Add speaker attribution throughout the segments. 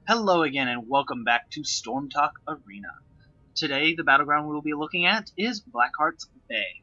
Speaker 1: Hello again and welcome back to Storm Talk Arena. Today the battleground we will be looking at is Blackheart's Bay.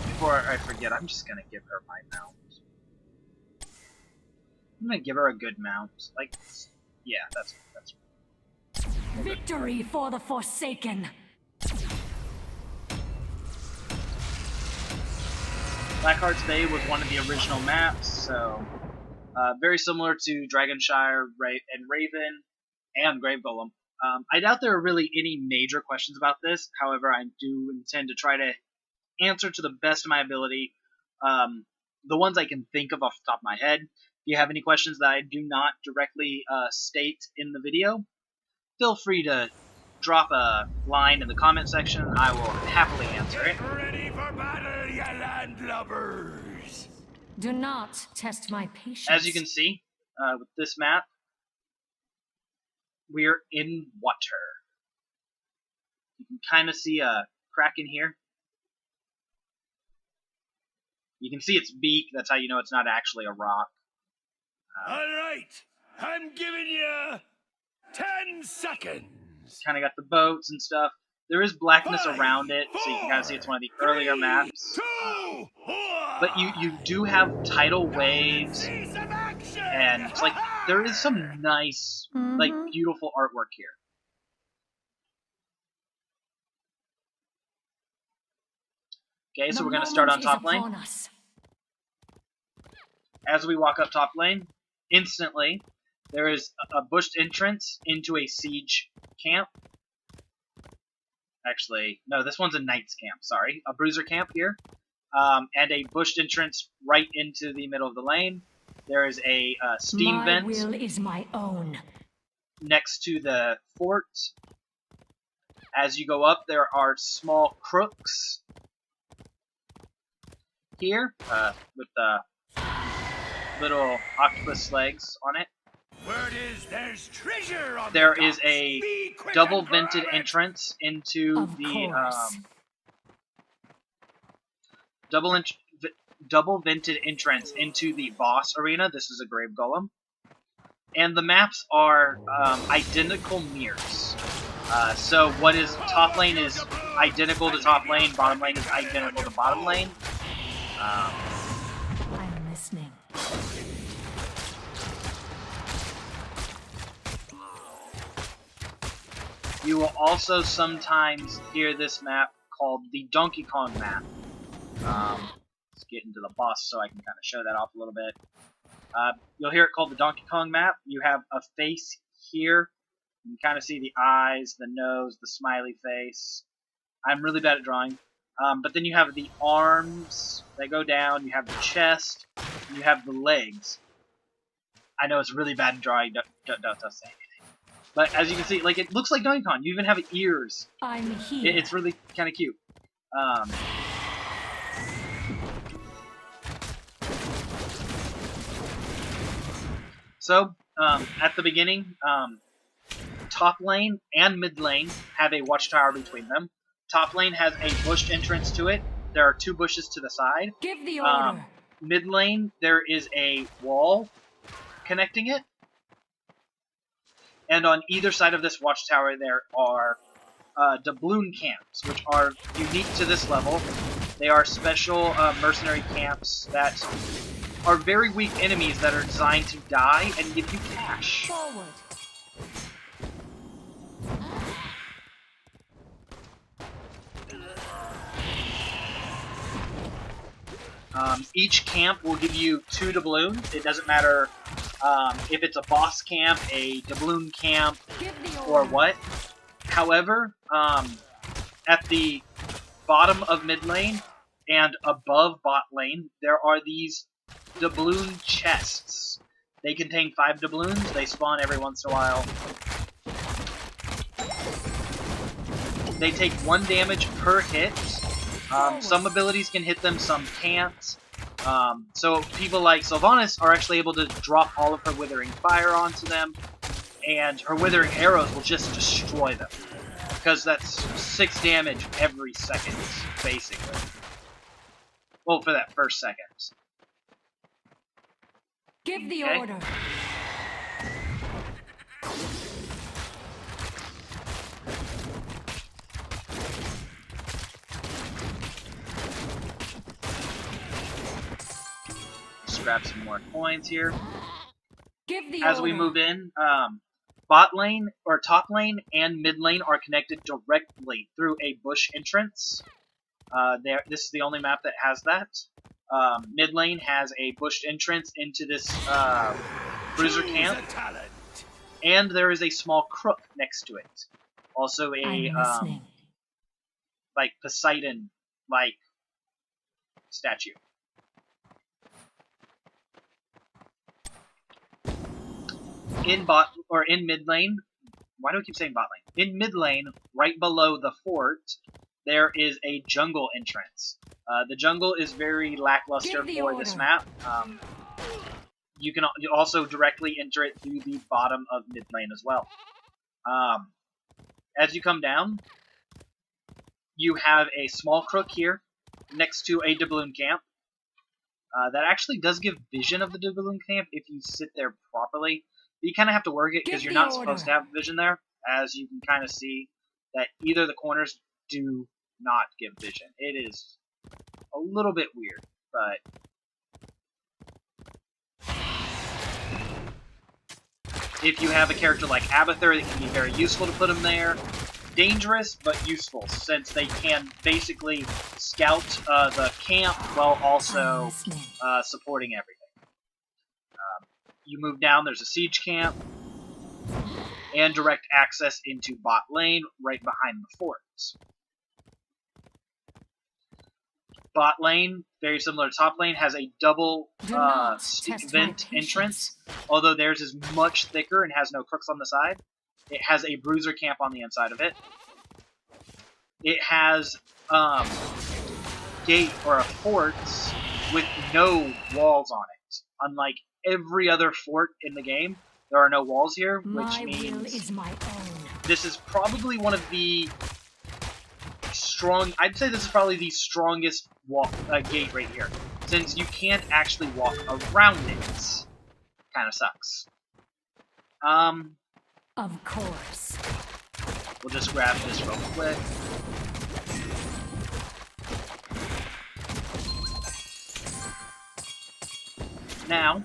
Speaker 1: Before I forget, I'm just gonna give her my mount. I'm gonna give her a good mount. Like, yeah, that's
Speaker 2: Victory for the Forsaken!
Speaker 1: Blackheart's Bay was one of the original maps, so very similar to Dragonshire, and Raven, and Grave Golem. I doubt there are really any major questions about this. However, I do intend to try to answer to the best of my ability the ones I can think of off the top of my head. If you have any questions that I do not directly state in the video, feel free to drop a line in the comment section. I will happily answer it.
Speaker 3: Get ready for battle, you landlubbers!
Speaker 2: Do not test my patience.
Speaker 1: As you can see, with this map, we're in water. You can kind of see a crack in here. You can see its beak. That's how you know it's not actually a rock.
Speaker 3: Alright, I'm giving you 10 seconds.
Speaker 1: Kind of got the boats and stuff. There is blackness
Speaker 3: 5,
Speaker 1: around it, so you can kind of see it's one of the earlier
Speaker 3: 3,
Speaker 1: maps.
Speaker 3: 2, 1.
Speaker 1: But you do have tidal waves, and it's like there is some nice, like beautiful artwork here. Okay, so we're gonna start on top lane. As we walk up top lane, instantly there is a bushed entrance into a siege camp. Actually, no, this one's a knight's camp, sorry. A bruiser camp here. And a bushed entrance right into the middle of the lane. There is a steam vent.
Speaker 2: My will is my own.
Speaker 1: Next to the fort. As you go up, there are small crooks here with the little octopus legs on it.
Speaker 3: Word is there's treasure on
Speaker 1: There
Speaker 3: the
Speaker 1: is
Speaker 3: docks.
Speaker 1: a
Speaker 3: Be quick
Speaker 1: double
Speaker 3: and grab
Speaker 1: vented
Speaker 3: it.
Speaker 1: entrance into
Speaker 2: Of
Speaker 1: the
Speaker 2: course.
Speaker 1: double vented entrance into the boss arena. This is a Grave Golem. And the maps are identical mirrors. So what is top lane is identical to top lane, bottom lane is identical to bottom lane.
Speaker 2: I'm listening.
Speaker 1: You will also sometimes hear this map called the Donkey Kong map. Let's get into the boss so I can kind of show that off a little bit. You'll hear it called the Donkey Kong map. You have a face here. You can kind of see the eyes, the nose, the smiley face. I'm really bad at drawing. But then you have the arms that go down. You have the chest. And you have the legs. I know it's really bad at drawing. Don't say anything. But as you can see, like, it looks like Donkey Kong. You even have ears.
Speaker 2: I'm here.
Speaker 1: It's really kind of cute. So, at the beginning, top lane and mid lane have a watchtower between them. Top lane has a bushed entrance to it. There are 2 bushes to the side.
Speaker 2: Give the order.
Speaker 1: Mid lane, there is a wall connecting it. And on either side of this watchtower, there are doubloon camps, which are unique to this level. They are special mercenary camps that are very weak enemies that are designed to die and give you cash.
Speaker 2: Forward.
Speaker 1: Each camp will give you 2 doubloons. It doesn't matter if it's a boss camp, a doubloon camp,
Speaker 2: Give the order.
Speaker 1: or what. However, at the bottom of mid lane and above bot lane, there are these doubloon chests. They contain 5 doubloons. They spawn every once in a while. They take 1 damage per hit. Some abilities can hit them, some can't. So people like Sylvanas are actually able to drop all of her Withering Fire onto them, and her Withering Arrows will just destroy them. Because that's 6 damage every second, basically. Well, for that first second.
Speaker 2: Give the
Speaker 1: Okay.
Speaker 2: order.
Speaker 1: Just grab some more coins here.
Speaker 2: Give the
Speaker 1: As
Speaker 2: order.
Speaker 1: we move in, bot lane or top lane and mid lane are connected directly through a bush entrance. This is the only map that has that. Mid lane has a bushed entrance into this bruiser
Speaker 3: Choose
Speaker 1: camp,
Speaker 3: a talent.
Speaker 1: and there is a small crook next to it. Also a
Speaker 2: I'm listening.
Speaker 1: like Poseidon like statue. In bot or in mid lane, why do I keep saying bot lane? In mid lane, right below the fort, there is a jungle entrance. The jungle is very lackluster
Speaker 2: Give the
Speaker 1: for this
Speaker 2: order.
Speaker 1: map. You can also directly enter it through the bottom of mid lane as well. As you come down, you have a small crook here next to a doubloon camp. That actually does give vision of the doubloon camp if you sit there properly. But you kind of have to work it because
Speaker 2: Give
Speaker 1: you're
Speaker 2: the
Speaker 1: not
Speaker 2: order.
Speaker 1: supposed to have vision there, as you can kind of see that either the corners do not give vision. It is a little bit weird, but if you have a character like Abathur, it can be very useful to put him there. Dangerous, but useful, since they can basically scout the camp while
Speaker 2: I'm
Speaker 1: also
Speaker 2: listening.
Speaker 1: supporting everything. You move down, there's a siege camp, and direct access into bot lane right behind the forts. Bot lane, very similar to top lane, has a double
Speaker 2: Do not test my
Speaker 1: vent
Speaker 2: patience.
Speaker 1: entrance, although theirs is much thicker and has no crooks on the side. It has a bruiser camp on the inside of it. It has gate or a fort with no walls on it. Unlike every other fort in the game, there are no walls here, which
Speaker 2: My will
Speaker 1: means
Speaker 2: is my own.
Speaker 1: this is probably one of the I'd say this is probably the strongest gate right here, since you can't actually walk around it. Kind of sucks.
Speaker 2: Of course.
Speaker 1: We'll just grab this real quick. Now,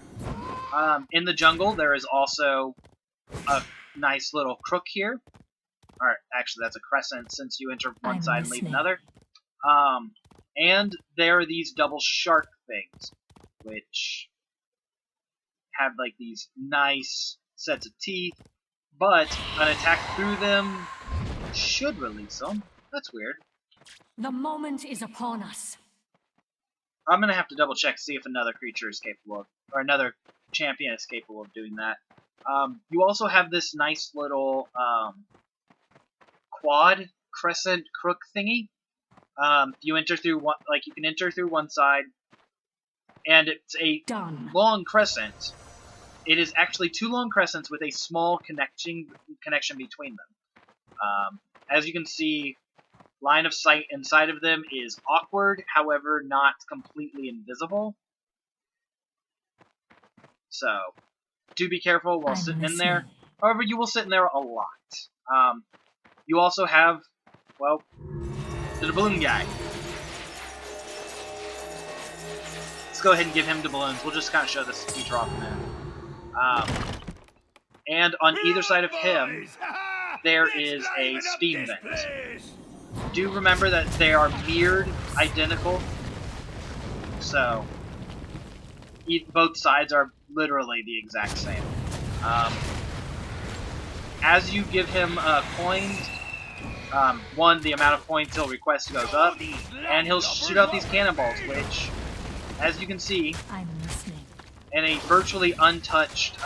Speaker 1: in the jungle, there is also a nice little crook here. Or actually, that's a crescent, since you enter one
Speaker 2: I'm
Speaker 1: side and leave
Speaker 2: listening.
Speaker 1: another. And there are these double shark things, which have like these nice sets of teeth, but an attack through them should release them. That's weird.
Speaker 2: The moment is upon us.
Speaker 1: I'm gonna have to double check to see if another creature is capable of, or another champion is capable of doing that. You also have this nice little quad crescent crook thingy. You enter through one, like you can enter through one side, and it's a
Speaker 2: Done.
Speaker 1: long crescent. It is actually two long crescents with a small connection between them. As you can see, line of sight inside of them is awkward, however, not completely invisible. So, do be careful while
Speaker 2: I'm
Speaker 1: sitting in
Speaker 2: listening.
Speaker 1: there. However, you will sit in there a lot. You also have, well, the balloon guy. Let's go ahead and give him doubloons. We'll just kind of show this feature off in a minute. And on either side of him,
Speaker 3: Boys!
Speaker 1: there
Speaker 3: Let's
Speaker 1: is a
Speaker 3: liven up
Speaker 1: steam
Speaker 3: this
Speaker 1: vent.
Speaker 3: place.
Speaker 1: Do remember that they are mirrored identical, so both sides are literally the exact same. As you give him coins, one, the amount of points he'll request goes up, and he'll shoot out these cannonballs, which, as you can see,
Speaker 2: I'm listening.
Speaker 1: in a virtually untouched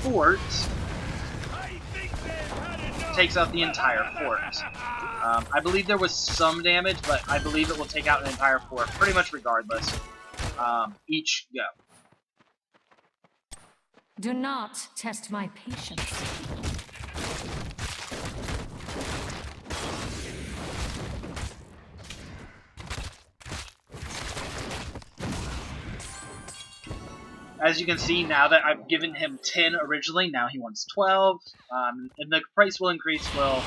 Speaker 1: fort,
Speaker 3: I think they've had enough.
Speaker 1: takes out the entire fort. I believe there was some damage, but I believe it will take out an entire fort, pretty much regardless. Each go.
Speaker 2: Do not test my patience.
Speaker 1: As you can see, now that I've given him 10 originally, now he wants 12. And the price increase will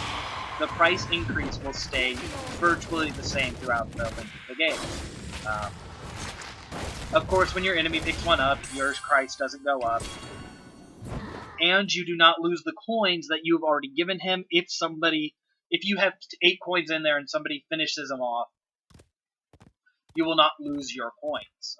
Speaker 1: stay virtually the same throughout the length of the game. Of course, when your enemy picks one up, yours price doesn't go up. And you do not lose the coins that you've already given him. If you have 8 coins in there and somebody finishes them off, you will not lose your coins.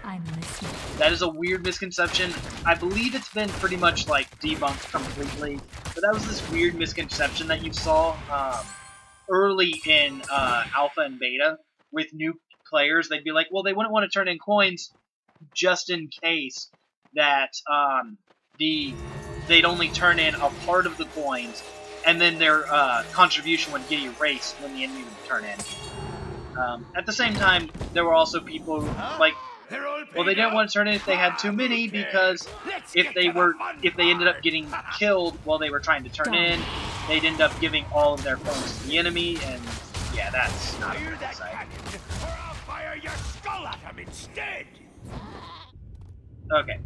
Speaker 2: I'm listening.
Speaker 1: That is a weird misconception. I believe it's been pretty much like debunked completely, but that was this weird misconception that you saw early in alpha and beta with new players. They'd be like, well, they wouldn't want to turn in coins just in case that they'd only turn in a part of the coins, and then their contribution would get erased when the enemy would turn in. At the same time, there were also people who, like, well, they didn't want to turn in if they had too many, because if they ended up getting killed while they were trying to turn in, they'd end up giving all of their coins to the enemy, and yeah, that's not a good side.
Speaker 3: Or I'll fire your skull at him instead!
Speaker 1: Okay.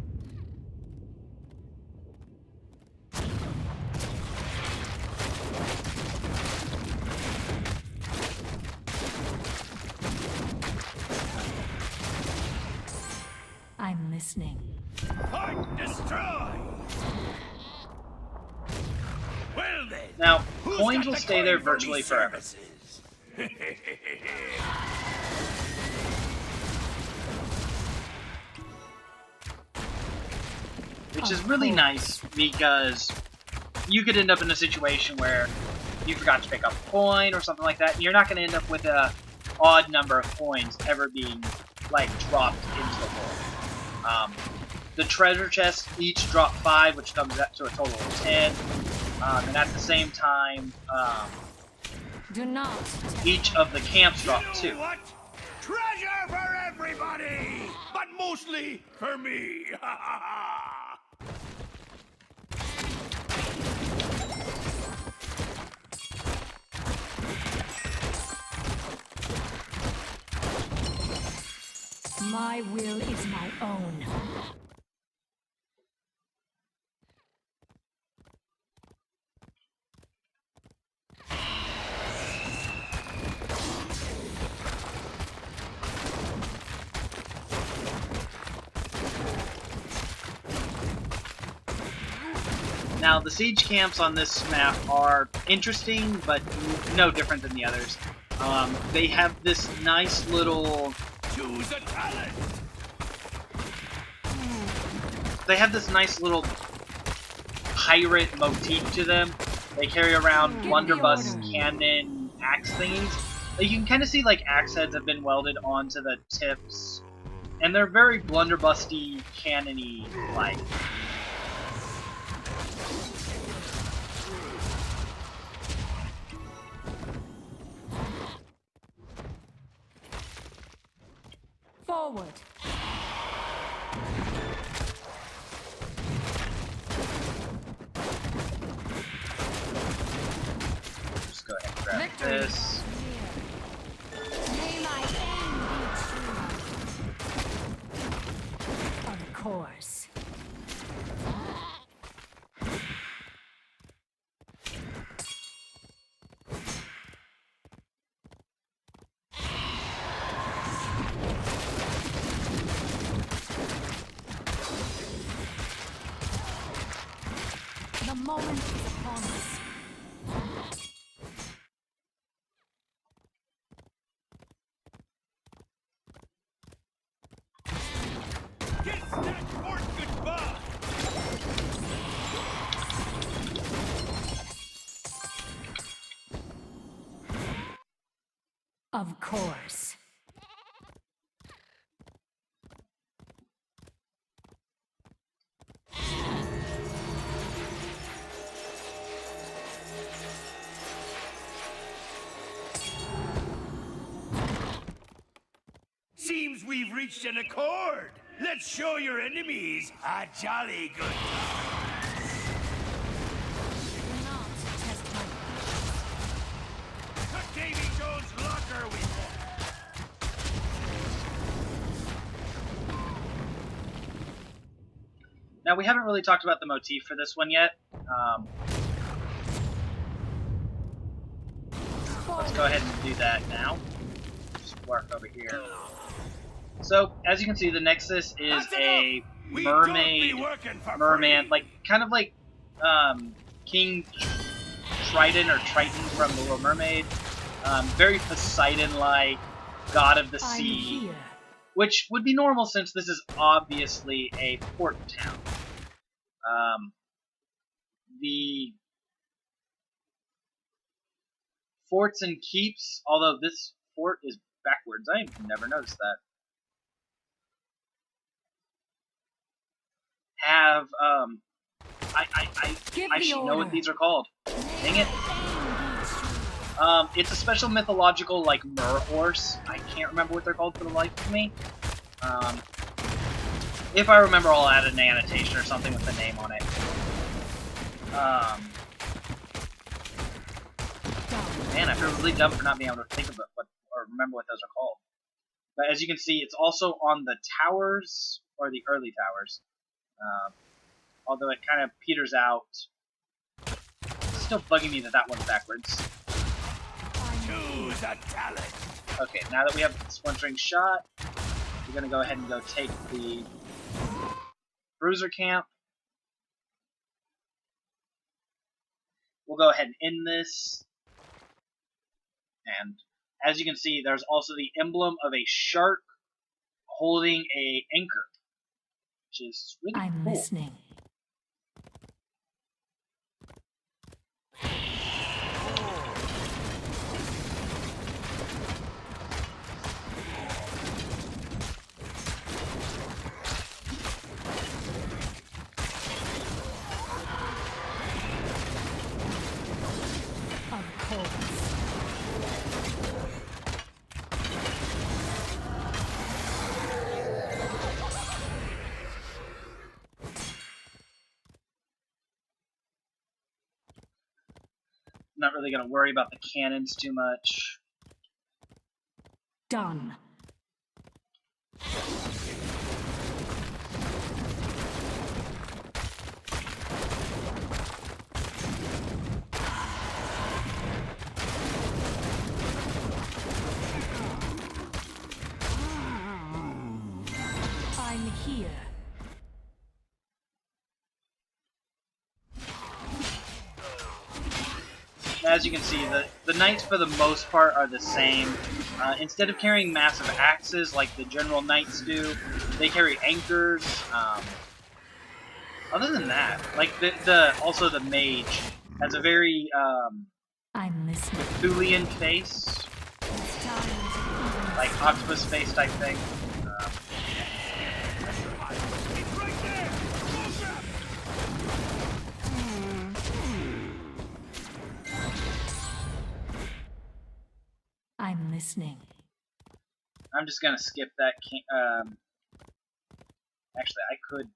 Speaker 2: I'm listening.
Speaker 3: Point destroy! Well then,
Speaker 1: Now,
Speaker 3: who's
Speaker 1: coins
Speaker 3: got
Speaker 1: will
Speaker 3: the
Speaker 1: stay there
Speaker 3: coin for me
Speaker 1: virtually forever.
Speaker 3: services?
Speaker 1: Which is really nice, because you could end up in a situation where you forgot to pick up a coin or something like that, and you're not going to end up with a odd number of coins ever being, like, dropped into the hole. The treasure chests each drop 5, which comes up to a total of 10. And at the same time,
Speaker 2: Do not.
Speaker 1: each of the camps drop
Speaker 3: You
Speaker 1: 2.
Speaker 3: know what? Treasure for everybody! But mostly for me!
Speaker 2: My will is my own.
Speaker 1: Now, the siege camps on this map are interesting, but no different than the others. They have this nice little...
Speaker 3: Choose a talent!
Speaker 1: They have this nice little pirate motif to them. They carry around
Speaker 2: Give me
Speaker 1: blunderbuss
Speaker 2: order.
Speaker 1: cannon axe thingies. You can kind of see, like, axe heads have been welded onto the tips. And they're very blunderbusty, cannon-y, like.
Speaker 2: Forward.
Speaker 1: Just go ahead and grab
Speaker 2: Victory.
Speaker 1: this.
Speaker 2: May my end be true. Of course. The moment is upon us.
Speaker 3: Kiss that fort goodbye!
Speaker 2: Of course.
Speaker 3: Seems we've reached an accord. Let's show your enemies a jolly good time.
Speaker 2: Do not test my
Speaker 3: Put Davy Jones' locker with them.
Speaker 1: Now, we haven't really talked about the motif for this one yet. Let's go ahead and do that now. Just work over here. So, as you can see, the Nexus is a merman, like, kind of like, King Triton or Triton from The Little Mermaid. Very Poseidon-like, god of the sea, which would be normal since this is obviously a port town. The forts and keeps, although this fort is backwards, I never noticed that, have, I should know what these are called. Dang it. It's a special mythological, like, mer horse. I can't remember what they're called for the life of me. If I remember, I'll add an annotation or something with the name on it. Man, I feel really dumb for not being able to think of it, or remember what those are called. But as you can see, it's also on the towers, or the early towers. Although it kind of peters out. It's still bugging me that one's backwards.
Speaker 3: Choose a talent.
Speaker 1: Okay, now that we have the splintering shot, we're gonna go ahead and go take the bruiser camp. We'll go ahead and end this. And as you can see, there's also the emblem of a shark holding a anchor, which is really cool.
Speaker 2: I'm listening. Of course.
Speaker 1: Not really going to worry about the cannons too much.
Speaker 2: Done. I'm here.
Speaker 1: As you can see, the knights for the most part are the same. Instead of carrying massive axes like the general knights do, they carry anchors. Other than that, like also the mage has a very
Speaker 2: I'm listening.
Speaker 1: Thulian face,
Speaker 2: It's time to
Speaker 1: like octopus face type thing.
Speaker 3: It's right there. Go grab it.
Speaker 2: I'm listening.
Speaker 1: I'm just gonna skip that. Actually, I could.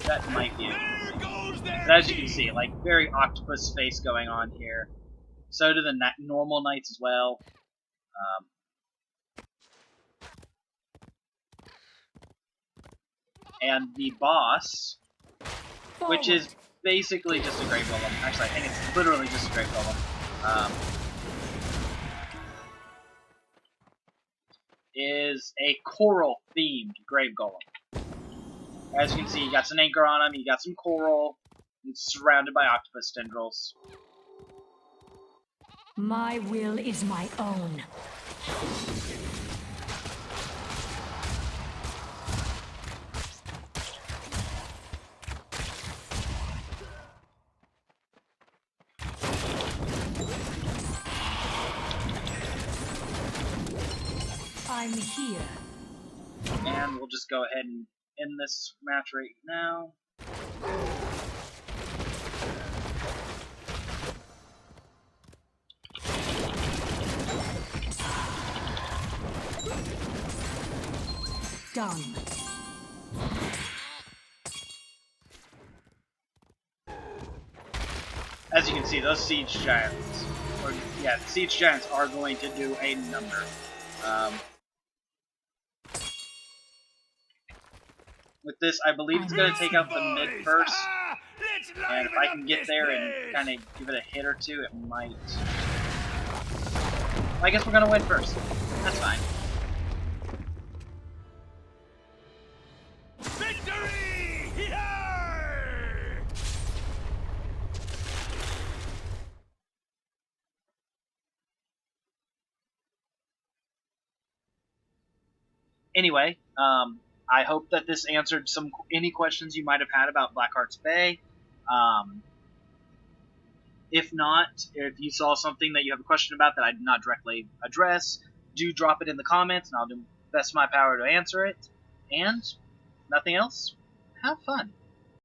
Speaker 1: That might be it.
Speaker 3: There goes their
Speaker 1: But as you can
Speaker 3: king.
Speaker 1: see, like very octopus face going on here. So do the normal knights as well. And the boss, which is basically just a grave golem. Actually, I think it's literally just a grave golem. Is a coral-themed grave golem. As you can see, you got some anchor on him, you got some coral, he's surrounded by octopus tendrils.
Speaker 2: My will is my own. I'm here.
Speaker 1: And we'll just go ahead and end this match right now.
Speaker 2: Done.
Speaker 1: As you can see, those siege giants, or yeah, the siege giants are going to do a number. With this, I believe it's going to take out the mid first,
Speaker 3: Ah, let's
Speaker 1: and if
Speaker 3: liven
Speaker 1: I
Speaker 3: up
Speaker 1: can get
Speaker 3: this
Speaker 1: there and
Speaker 3: place.
Speaker 1: kind of give it a hit or two, it might... Well, I guess we're going to win first. That's fine.
Speaker 3: Victory! Yar!
Speaker 1: Anyway, I hope that this answered any questions you might have had about Blackheart's Bay. If not, if you saw something that you have a question about that I did not directly address, do drop it in the comments, and I'll do the best of my power to answer it. And, nothing else, have fun.